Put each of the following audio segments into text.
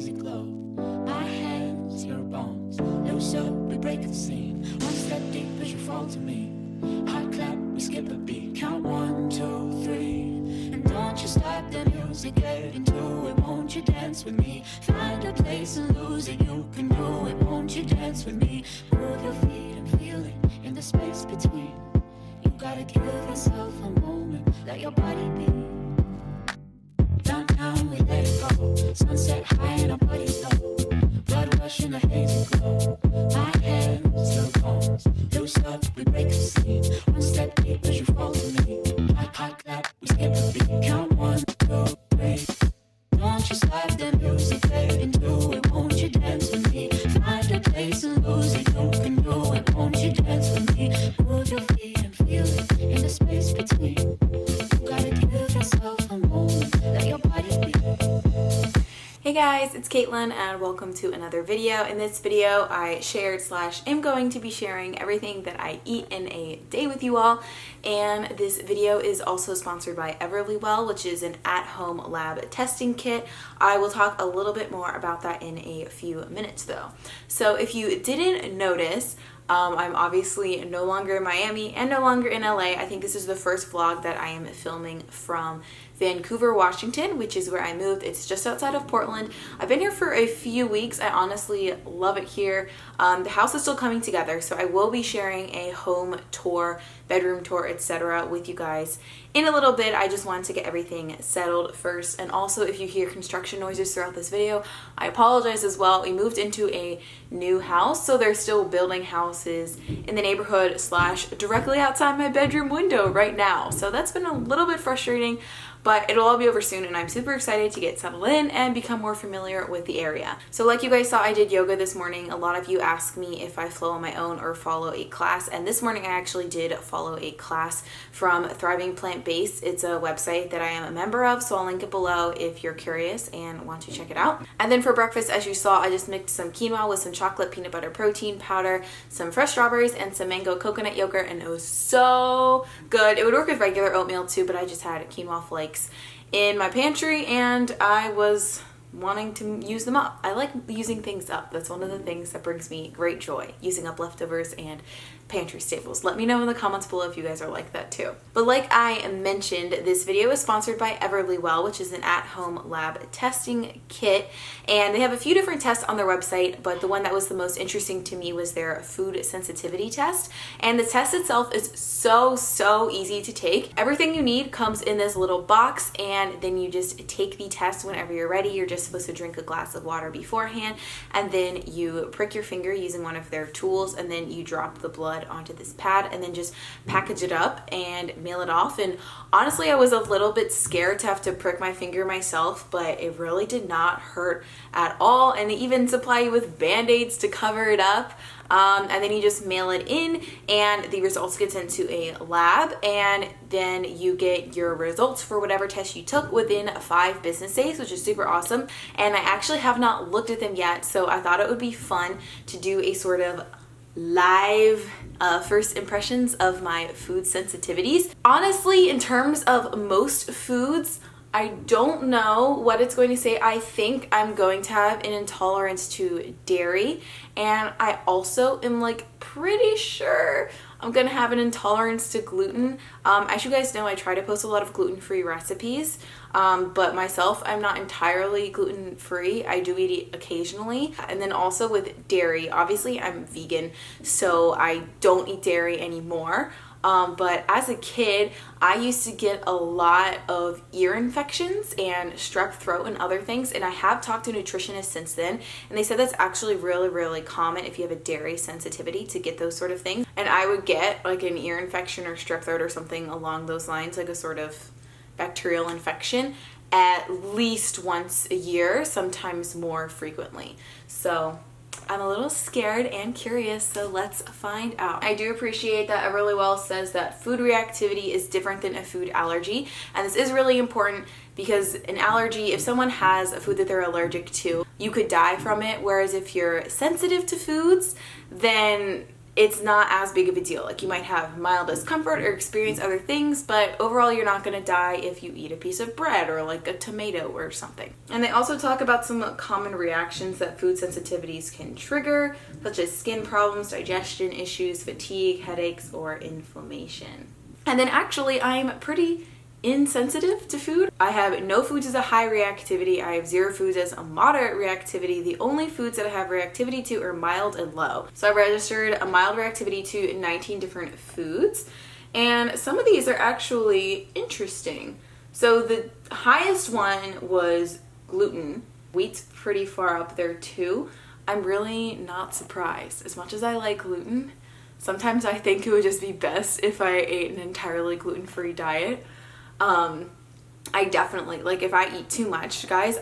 music low. My hands, your bones. Loose up, we break the scene. One step deep as you fall to me. Hot clap, we skip a beat. Count 1, 2, 3. And don't you stop the music, get into it. Won't you dance with me? Find a place and lose it. You can do it. Won't you dance with me? Move your feet and feel it in the space between. You gotta give yourself a moment. Let your body be. Downtown, we let it go. Sunset high and our bodies low. Blood rush in a hazy glow. My hands, your bones. Loose up, we break the scene. One step deep as you fall to me. Hot clap, we skip a beat. Count 1, 2, 3. Don't you stop the music, get into it. Won't you dance with me? Find a place and lose it. You can do it. Won't you dance with me? Move your feet and feel it in the space between. You gotta give yourself a moment. Let your body be. Hey guys, it's Caitlin and welcome to another video. In this video, I shared / am going to be sharing everything that I eat in a day with you all. And this video is also sponsored by Everlywell, which is an at-home lab testing kit. I will talk a little bit more about that in a few minutes though. So if you didn't notice, I'm obviously no longer in Miami and no longer in LA. I think this is the first vlog that I am filming from Vancouver, Washington, which is where I moved. It's just outside of Portland. I've been here for a few weeks. I honestly love it here. The house is still coming together, so I will be sharing a home tour, bedroom tour, etc. with you guys in a little bit. I just wanted to get everything settled first. And also, if you hear construction noises throughout this video, I apologize as well. We moved into a new house, so they're still building houses in the neighborhood / directly outside my bedroom window right now. So that's been a little bit frustrating, but it'll all be over soon and I'm super excited to get settled in and become more familiar with the area. So like you guys saw, I did yoga this morning. A lot of you asked me if I flow on my own or follow a class, and this morning I actually did follow a class from Thriving Plant Based. It's a website that I am a member of, so I'll link it below if you're curious and want to check it out. And then for breakfast, as you saw, I just mixed some quinoa with some chocolate peanut butter protein powder, some fresh strawberries, and some mango coconut yogurt, and it was so good. It would work with regular oatmeal too, but I just had quinoa flakes in my pantry and I was wanting to use them up. I like using things up. That's one of the things that brings me great joy, using up leftovers and pantry staples. Let me know in the comments below if you guys are like that too. But like I mentioned, this video is sponsored by Everlywell, which is an at-home lab testing kit. And they have a few different tests on their website, but the one that was the most interesting to me was their food sensitivity test. And the test itself is so easy to take. Everything you need comes in this little box, and then you just take the test whenever you're ready. You're just supposed to drink a glass of water beforehand, and then you prick your finger using one of their tools, and then you drop the blood onto this pad and then just package it up and mail it off. And honestly, I was a little bit scared to have to prick my finger myself, but it really did not hurt at all. And they even supply you with band-aids to cover it up. And then you just mail it in and the results get sent to a lab, and then you get your results for whatever test you took within 5 business days, which is super awesome. And I actually have not looked at them yet, so I thought it would be fun to do a sort of live first impressions of my food sensitivities. Honestly, in terms of most foods, I don't know what it's going to say. I think I'm going to have an intolerance to dairy, and I also am like pretty sure I'm gonna have an intolerance to gluten. As you guys know, I try to post a lot of gluten-free recipes, but myself, I'm not entirely gluten-free. I do eat it occasionally. And then also with dairy, obviously I'm vegan, so I don't eat dairy anymore. But as a kid, I used to get a lot of ear infections and strep throat and other things, and I have talked to nutritionists since then, and they said that's actually really common if you have a dairy sensitivity to get those sort of things. And I would get like an ear infection or strep throat or something along those lines, like a sort of bacterial infection, at least once a year, sometimes more frequently. So I'm a little scared and curious, so let's find out. I do appreciate that Everlywell says that food reactivity is different than a food allergy, and this is really important because an allergy, if someone has a food that they're allergic to, you could die from it, whereas if you're sensitive to foods, then it's not as big of a deal. Like, you might have mild discomfort or experience other things, but overall you're not going to die if you eat a piece of bread or like a tomato or something. And they also talk about some common reactions that food sensitivities can trigger, such as skin problems, digestion issues, fatigue, headaches, or inflammation. And then actually I'm pretty insensitive to food. I have no foods as a high reactivity. I have 0 foods as a moderate reactivity. The only foods that I have reactivity to are mild and low. So I registered a mild reactivity to 19 different foods, and some of these are actually interesting. So the highest one was gluten. Wheat's pretty far up there too. I'm really not surprised. As much as I like gluten, sometimes I think it would just be best if I ate an entirely gluten-free diet. I definitely, like, if I eat too much, guys,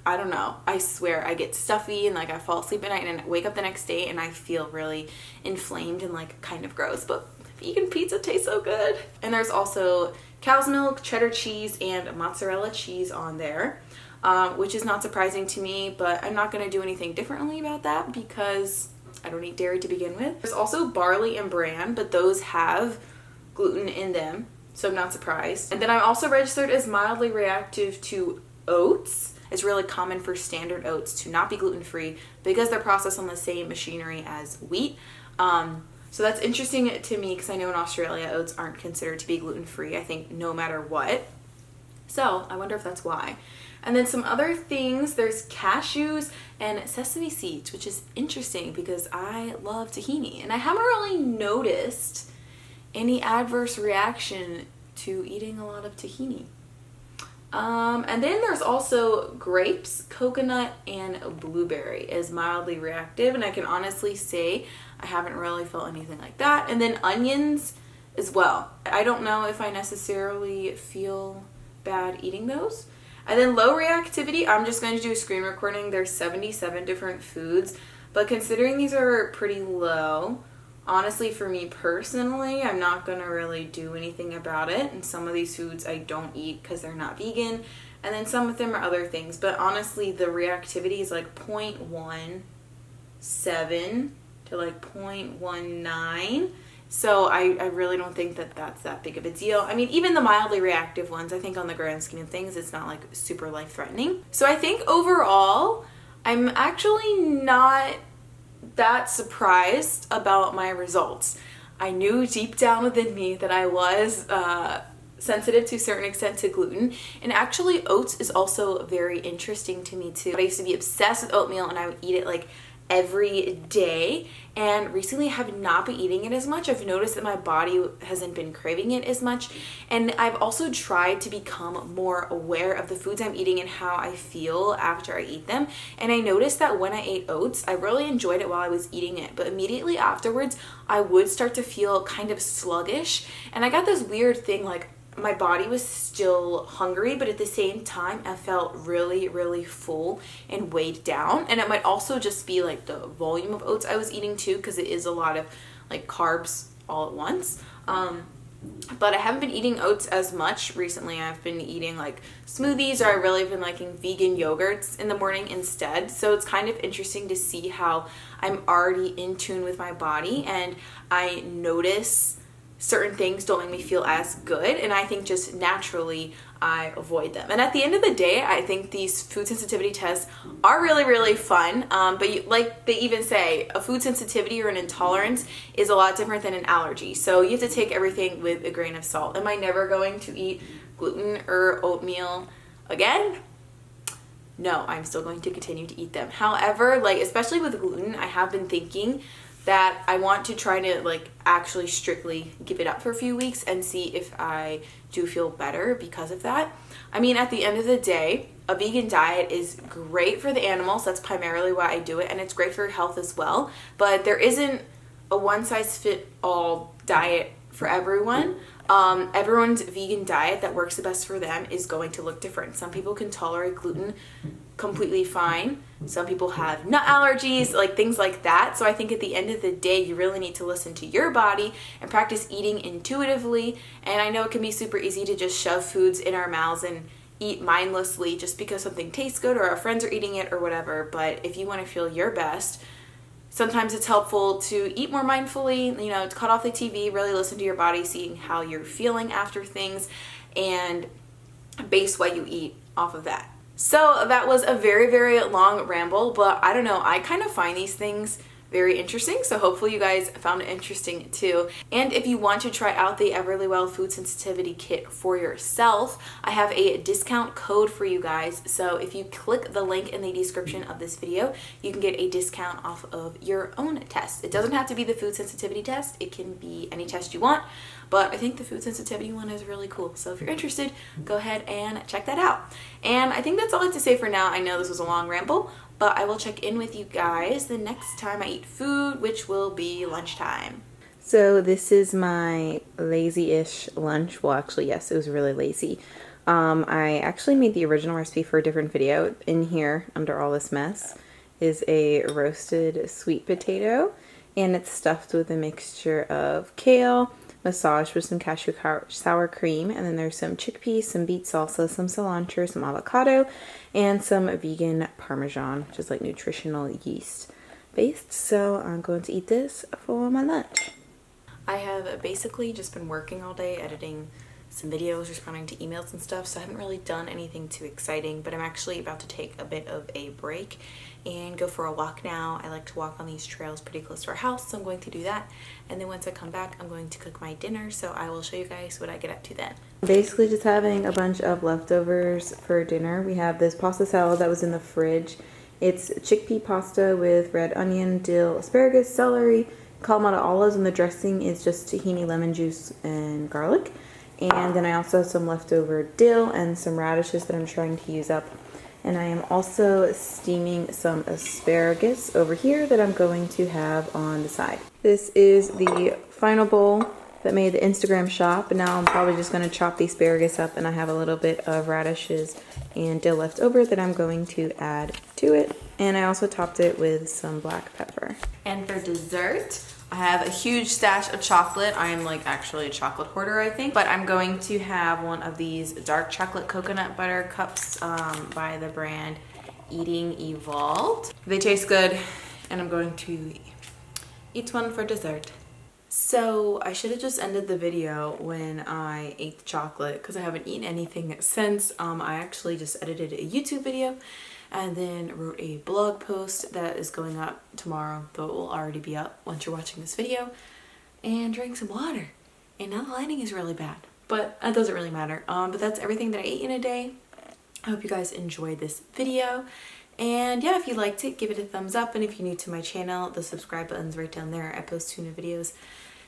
I don't know, I swear I get stuffy and like I fall asleep at night and wake up the next day and I feel really inflamed and like kind of gross, but vegan pizza tastes so good. And there's also cow's milk, cheddar cheese, and mozzarella cheese on there, which is not surprising to me, but I'm not going to do anything differently about that because I don't eat dairy to begin with. There's also barley and bran, but those have gluten in them, so I'm not surprised. And then I'm also registered as mildly reactive to oats. It's really common for standard oats to not be gluten-free because they're processed on the same machinery as wheat. So that's interesting to me because I know in Australia oats aren't considered to be gluten-free, I think, no matter what. So I wonder if that's why. And then some other things, there's cashews and sesame seeds, which is interesting because I love tahini and I haven't really noticed any adverse reaction to eating a lot of tahini. And then there's also grapes, coconut, and blueberry is mildly reactive, and I can honestly say I haven't really felt anything like that. And then onions as well. I don't know if I necessarily feel bad eating those. And then low reactivity, I'm just going to do a screen recording. There's 77 different foods, but considering these are pretty low, honestly, for me personally, I'm not going to really do anything about it. And some of these foods I don't eat because they're not vegan. And then some of them are other things. But honestly, the reactivity is like 0.17 to like 0.19. So I really don't think that that's that big of a deal. I mean, even the mildly reactive ones, I think on the grand scheme of things, it's not like super life-threatening. So I think overall, I'm actually not that surprised about my results. I knew deep down within me that I was sensitive to a certain extent to gluten, and actually oats is also very interesting to me too. I used to be obsessed with oatmeal and I would eat it like every day, and recently I have not been eating it as much. I've noticed that my body hasn't been craving it as much, and I've also tried to become more aware of the foods I'm eating and how I feel after I eat them. And I noticed that when I ate oats, I really enjoyed it while I was eating it, but immediately afterwards I would start to feel kind of sluggish, and I got this weird thing like my body was still hungry, but at the same time I felt really, really full and weighed down. And it might also just be like the volume of oats I was eating too, because it is a lot of like carbs all at once. But I haven't been eating oats as much recently. I've been eating like smoothies, or I really have been liking vegan yogurts in the morning instead. So it's kind of interesting to see how I'm already in tune with my body, and I notice certain things don't make me feel as good, and I think just naturally I avoid them. And at the end of the day, I think these food sensitivity tests are really, really fun, but like they even say, a food sensitivity or an intolerance is a lot different than an allergy, so you have to take everything with a grain of salt. Am I never going to eat gluten or oatmeal again? No, I'm still going to continue to eat them. However, like especially with gluten, I have been thinking that I want to try to like actually strictly give it up for a few weeks and see if I do feel better because of that. I mean, at the end of the day, a vegan diet is great for the animals. That's primarily why I do it, and it's great for your health as well. But there isn't a one-size-fit-all diet for everyone. Everyone's vegan diet that works the best for them is going to look different. Some people can tolerate gluten completely fine. Some people have nut allergies, like things like that. So I think at the end of the day, you really need to listen to your body and practice eating intuitively. And I know it can be super easy to just shove foods in our mouths and eat mindlessly just because something tastes good or our friends are eating it or whatever. But if you want to feel your best, Sometimes it's helpful to eat more mindfully, to cut off the TV, really listen to your body, seeing how you're feeling after things, and base what you eat off of that. So that was a very, very long ramble, but I don't know, I kind of find these things very interesting, so hopefully you guys found it interesting too. And if you want to try out the Everlywell food sensitivity kit for yourself, I have a discount code for you guys. So if you click the link in the description of this video, you can get a discount off of your own test. It doesn't have to be the food sensitivity test, it can be any test you want, but I think the food sensitivity one is really cool. So if you're interested, go ahead and check that out. And I think that's all I have to say for now. I know this was a long ramble, but I will check in with you guys the next time I eat food, which will be lunchtime. So this is my lazy-ish lunch. Well, actually, yes, it was really lazy. I actually made the original recipe for a different video. In here, under all this mess, is a roasted sweet potato, and it's stuffed with a mixture of kale, massaged with some cashew sour cream, and then there's some chickpeas, some beet salsa, some cilantro, some avocado, and some vegan parmesan, which is like nutritional yeast based. So I'm going to eat this for my lunch. I have basically just been working all day, editing some videos, responding to emails and stuff, so I haven't really done anything too exciting, but I'm actually about to take a bit of a break and go for a walk now. I like to walk on these trails pretty close to our house, so I'm going to do that, and then once I come back, I'm going to cook my dinner, so I will show you guys what I get up to then. Basically just having a bunch of leftovers for dinner. We have this pasta salad that was in the fridge. It's chickpea pasta with red onion, dill, asparagus, celery, Kalamata olives, and the dressing is just tahini, lemon juice, and garlic. And then I also have some leftover dill and some radishes that I'm trying to use up. And I am also steaming some asparagus over here that I'm going to have on the side. This is the final bowl that made the Instagram shop. And now I'm probably just going to chop the asparagus up, and I have a little bit of radishes and dill left over that I'm going to add to it. And I also topped it with some black pepper. And for dessert, I have a huge stash of chocolate. I am like actually a chocolate hoarder, I think. But I'm going to have one of these dark chocolate coconut butter cups by the brand Eating Evolved. They taste good, and I'm going to eat one for dessert. So I should have just ended the video when I ate the chocolate, because I haven't eaten anything since. I actually just edited a YouTube video and then wrote a blog post that is going up tomorrow, though it will already be up once you're watching this video, and drank some water. And now the lighting is really bad, but it doesn't really matter. But that's everything that I ate in a day. I hope you guys enjoyed this video. And yeah, if you liked it, give it a thumbs up. And if you're new to my channel, the subscribe button's right down there. I post tuna videos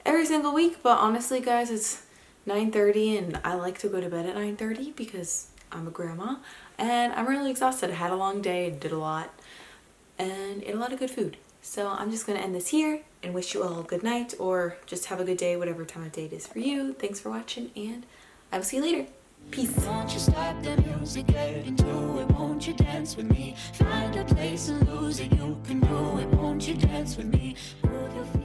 every single week, but honestly guys, it's 9:30 and I like to go to bed at 9:30 because I'm a grandma and I'm really exhausted. I had a long day, did a lot, and ate a lot of good food. So I'm just gonna end this here and wish you all a good night, or just have a good day, whatever time of day it is for you. Thanks for watching, and I will see you later. Peace. Won't you stop the music, get into it, won't you dance with me? Find a place and lose it, you can do it, won't you dance with me? Move your feet.